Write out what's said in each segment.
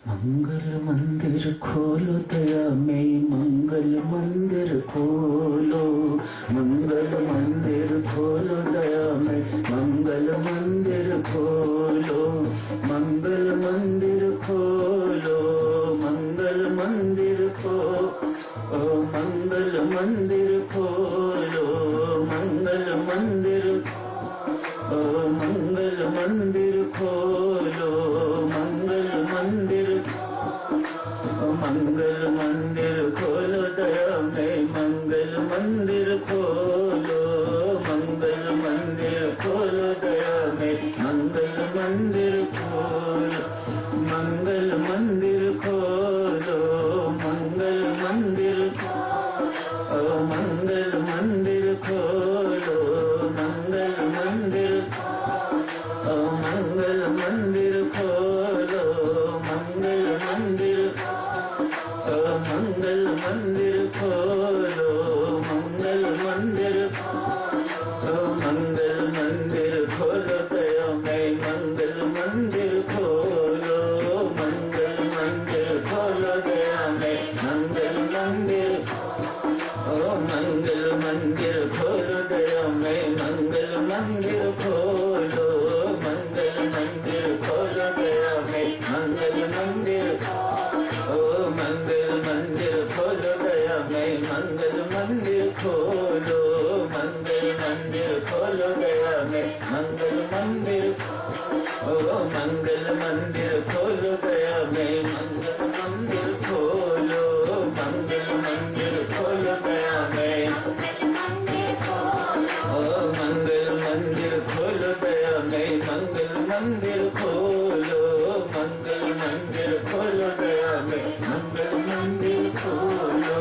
मंगल मंदिर खोलो दया में, मंगल मंदिर खोलो, मंगल मंदिर खोलो दया में, मंगल मंदिर खोलो, मंगल मंदिर खोलो, मंगल मंदिर खोलो, मंगल मंदिर खोलो, मंगल मंदिर, मंगल मंदिर खोलो, मंगल मंदिर, मंगल मंदिर खोलो दया में, मंगल मंदिर खोलो, मंगल मंदिर खोलो दया में, मंगल मंदिर खोलो, मंगल मंदिर खोलो, मंगल मंदिर, मंगल मंदिर खोलो, मंगल मंदिर, मंगल मंदिर खोलो, मंगल मंदिर, मंगल मंदिर खोलो, मंगल मंदिर, मंगल मंदिर खोलो दया में, मंगल मंदिर खोलो, मंगल मंदिर खोलो दया में, मंगल मंदिर, मंगल मंदिर खोलो दया में, मंगल मंदिर खोलो, मंगल मंदिर खोलो दया में, मंगल मंदिर, मंगल मंदिर खोलो दया में, मंगल मंदिर खोलो, मंगल मंदिर खोलो दया में, मंगल मंदिर, मंगल मंदिर खोलो दया में, मंगल मंदिर खोलो, मंगल मंदिर खोलो दया में, मंगल मंदिर खोलो दया में, मंगल मंदिर खोलो, मंगल मंदिर खोलो दया में, मंगल मंदिर खोलो,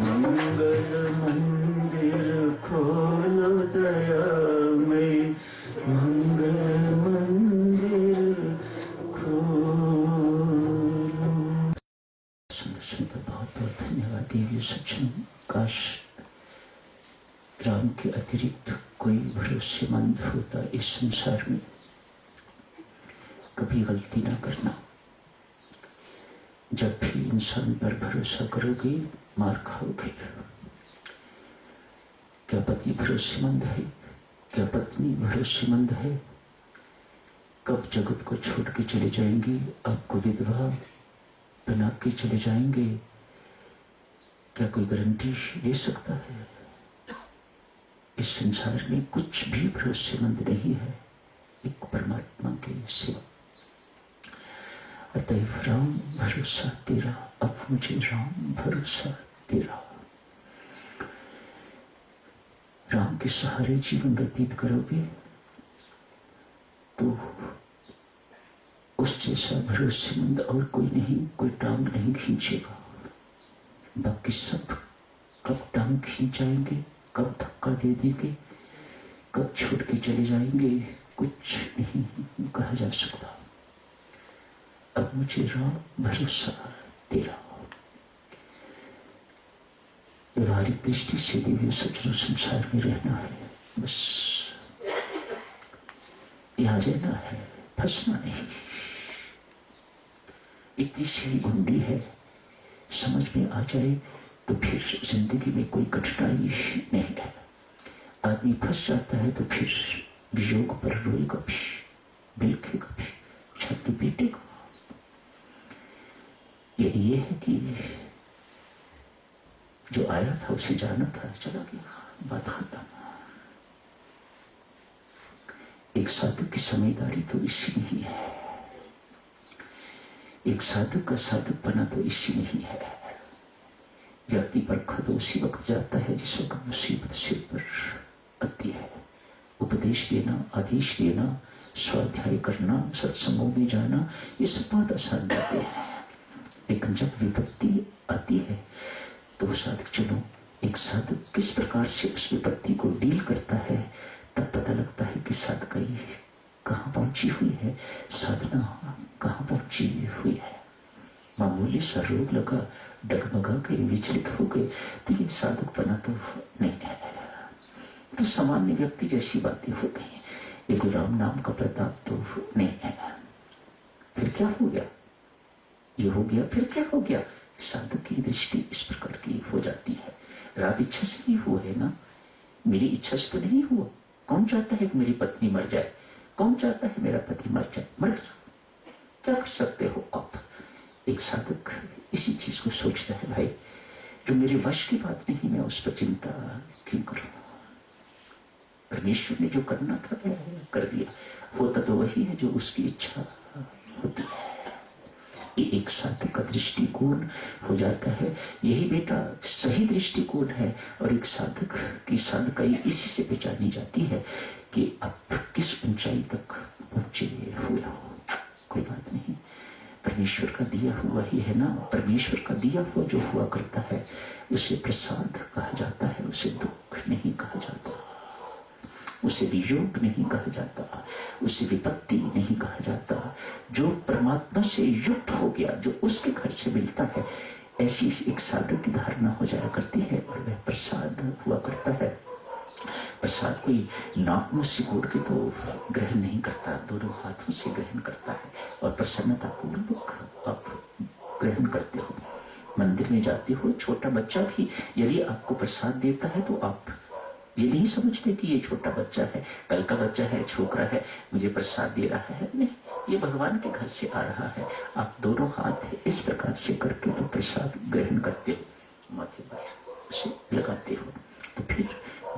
मंगल मंदिर खोलो दया में, मंगल मंदिर खोलो। सुनते बहुत बहुत धन्यवाद देवी सज्जन। काश राम के अतिरिक्त कोई भरोसेमंद होता इस संसार में। कभी गलती ना करना। जब भी इंसान पर भरोसा करोगे मार खाओगे। क्या पति भरोसेमंद है? क्या पत्नी भरोसेमंद है? कब जगत को छोड़ के चले जाएंगे? आपको विधवा बना के चले जाएंगे? क्या कोई गारंटी दे सकता है? इस संसार में कुछ भी भरोसेमंद नहीं है एक परमात्मा के सिवा। अतएव राम भरोसा तेरा, अब मुझे राम भरोसा तेरा। राम के सहारे जीवन व्यतीत करोगे तो उस जैसा भरोसेमंद और कोई नहीं, कोई टांग नहीं खींचेगा। बाकी सब कब टांग खींच जाएंगे, कब धक्का दे देंगे, कब छोड़ के चले जाएंगे, कुछ नहीं कहा जा सकता। अब मुझे राम भरोसा तेरा। व्यवहारिक दृष्टि से दिव्य सज्जनों संसार में रहना है, बस यहाँ रहना है, फंसना नहीं। इतनी सी गुंडी है, समझ में आ जाए तो फिर जिंदगी में कोई कठिनाई नहीं है। आदमी फंस जाता है तो फिर वियोग पर रोएगा भी, बिलखेगा भी, छाती पीटेगा। ये है कि जो आया था उसे जाना था, चला गया, बात खत्म। एक साधु की समझदारी तो इसी में ही है। एक साधु का साधु बना तो इसी में ही है। व्यक्ति पर खत उसी वक्त जाता है जिस वक्त मुसीबत सिर पर आती है। उपदेश देना, आदेश देना, स्वाध्याय करना, सत्संगों में जाना, ये सब बहुत आसान बातें हैं। लेकिन जब विपत्ति आती है तो साधक चलो, एक साधक किस प्रकार से उस विपत्ति को डील करता है, तब पता लगता है कि साधकाई कहाँ पहुंची हुई है, साधना कहाँ पहुंची हुई है। मामूली सा रोग लगा, डगमगा के विचलित हो गए तो ये साधक बना तो नहीं है, तो सामान्य व्यक्ति जैसी बातें हो गई। ये कोई राम नाम का प्रताप तो नहीं है। फिर क्या हो गया? ये हो गया, फिर क्या हो गया? साधक की दृष्टि इस प्रकार की हो जाती है। राग इच्छा से नहीं हुआ है ना, मेरी इच्छा से तो नहीं हुआ। कौन चाहता है कि मेरी पत्नी मर जाए? कौन चाहता है मेरा पति मर जाए? मर जाए, क्या कर सकते हो आप? एक साधक इसी चीज को सोचता है, भाई जो मेरे वश की बात नहीं, मैं उस पर चिंता क्यों करूं? परमेश्वर ने जो करना था कर दिया। होता तो वही है जो उसकी इच्छा होती है। ये एक साधक का दृष्टिकोण हो जाता है। यही बेटा सही दृष्टिकोण है। और एक साधक की साधकाई इसी से पहचानी जाती है कि आप किस ऊंचाई तक पहुंचे हुए हो। कोई बात नहीं, परमेश्वर का दिया हुआ ही है ना। परमेश्वर का दिया हुआ जो हुआ करता है उसे प्रसाद कहा जाता है, उसे दुख नहीं कहा जाता, उसे वियोग नहीं कहा जाता, उसे विपत्ति नहीं कहा जाता। जो परमात्मा से युक्त हो गया, जो उसके घर से मिलता है, ऐसी एक साधक की धारणा हो जाया करती है और वह प्रसाद हुआ करता है। प्रसाद कोई नाक में सिकोड़ के तो ग्रहण नहीं करता, दोनों हाथों से ग्रहण करता है और प्रसन्नता पूर्वक आप ग्रहण करते हो। मंदिर में जाते हो, छोटा बच्चा भी यदि आपको प्रसाद देता है तो आप ये नहीं समझते कि ये छोटा बच्चा है, कल का बच्चा है, छोकरा है, मुझे प्रसाद दे रहा है। नहीं, ये भगवान के घर से आ रहा है। आप दोनों हाथ इस प्रकार से करके तो प्रसाद ग्रहण करते हो, माथे पर उसे लगाते हो। तो फिर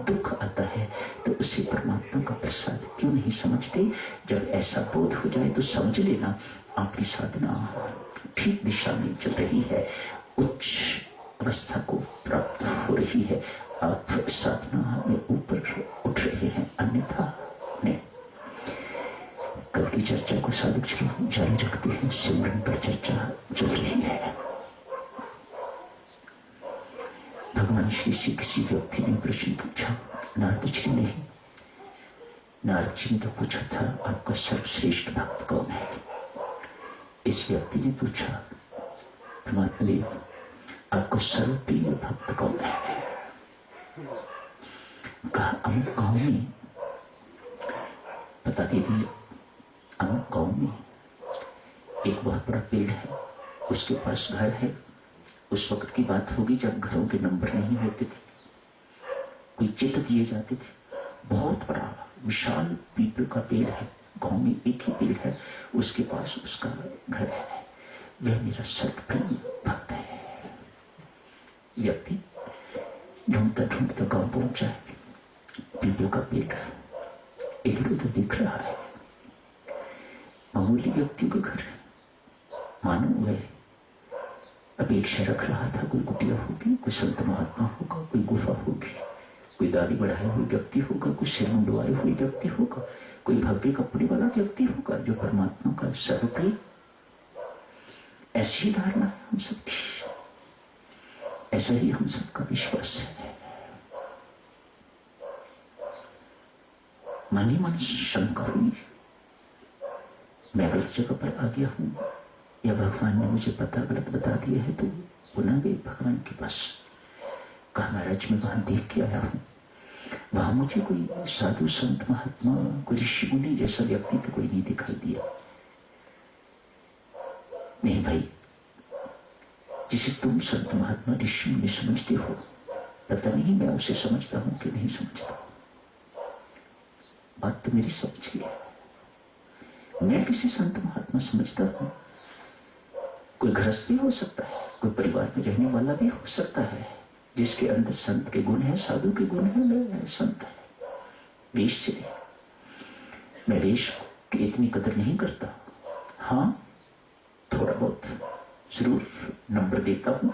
दुख आता है तो उसे परमात्मा का प्रसाद क्यों नहीं समझते? जब ऐसा बोध हो जाए तो समझ लेना आपकी साधना ठीक दिशा में चल रही है, उच्च अवस्था को प्राप्त हो रही है, आप साधना में ऊपर उठ रहे हैं। अन्यथा नहीं। कल की चर्चा को साधक जारी रखते हैं। सिमरन पर चर्चा चल रही है। भगवान श्री से किसी व्यक्ति ने प्रश्न पूछा, नारद जी ने नहीं, नारद जी ने तो पूछा था आपका सर्वश्रेष्ठ भक्त कौन है? इस व्यक्ति ने पूछा, परमात्मा देव आपको सर्वप्रिय भक्त कौन है? कहा अमुक गांव में, बता दीजिए, अमुक गांव में एक बहुत बड़ा पेड़ है, उसके पास घर है। उस वक्त की बात होगी जब घरों के नंबर नहीं होते थे, कोई चित्र दिए जाते थे। बहुत बड़ा विशाल पीपल का पेड़ है, गांव में एक ही पेड़ है, उसके पास उसका घर है। वह मेरा सर्वप्रिय भक्त है। व्यक्ति ढूंढता ढूंढता गांव पहुंचा है। पीपल का पेड़ इधर उधर दिख रहा है, मामूली व्यक्तियों के घर, मानो वह अपेक्षा रख रहा था कोई कुटिया होगी, कोई संत महात्मा होगा, कोई गुफा होगी, कोई दाढ़ी बढ़ाए हुए व्यक्ति होगा, कोई सिर मुंडवाए हुए व्यक्ति होगा, कोई भव्य कपड़े वाला व्यक्ति होगा जो परमात्मा का सर्वप्रिय। ऐसी धारणा है हम सबकी, ऐसा ही हम सबका विश्वास है। मन ही मन शंका हुई, मैं गलत जगह पर आ गया हूं या भगवान ने मुझे पता गलत बता दिया है? तो पुनः गए भगवान के पास। कहा महाराज मैं वहां देख के आया हूं, वहां मुझे कोई साधु संत महात्मा, कोई ऋषि मुनि जैसा व्यक्ति तो कोई नहीं दिखाई दिया। नहीं भाई, जिसे तुम संत महात्मा ऋषि मुनि समझते हो, पता नहीं मैं उसे समझता हूं कि नहीं समझता। बात तो मेरी समझ गई। मैं किसी संत महात्मा समझता हूं, कोई गृहस्थ भी हो सकता है, कोई परिवार में रहने वाला भी हो सकता है, जिसके अंदर संत के गुण है, साधु के गुण है, वह संत है। वेश से मैं वेश की इतनी कदर नहीं करता। हाँ, थोड़ा बहुत जरूर नंबर देता हूं,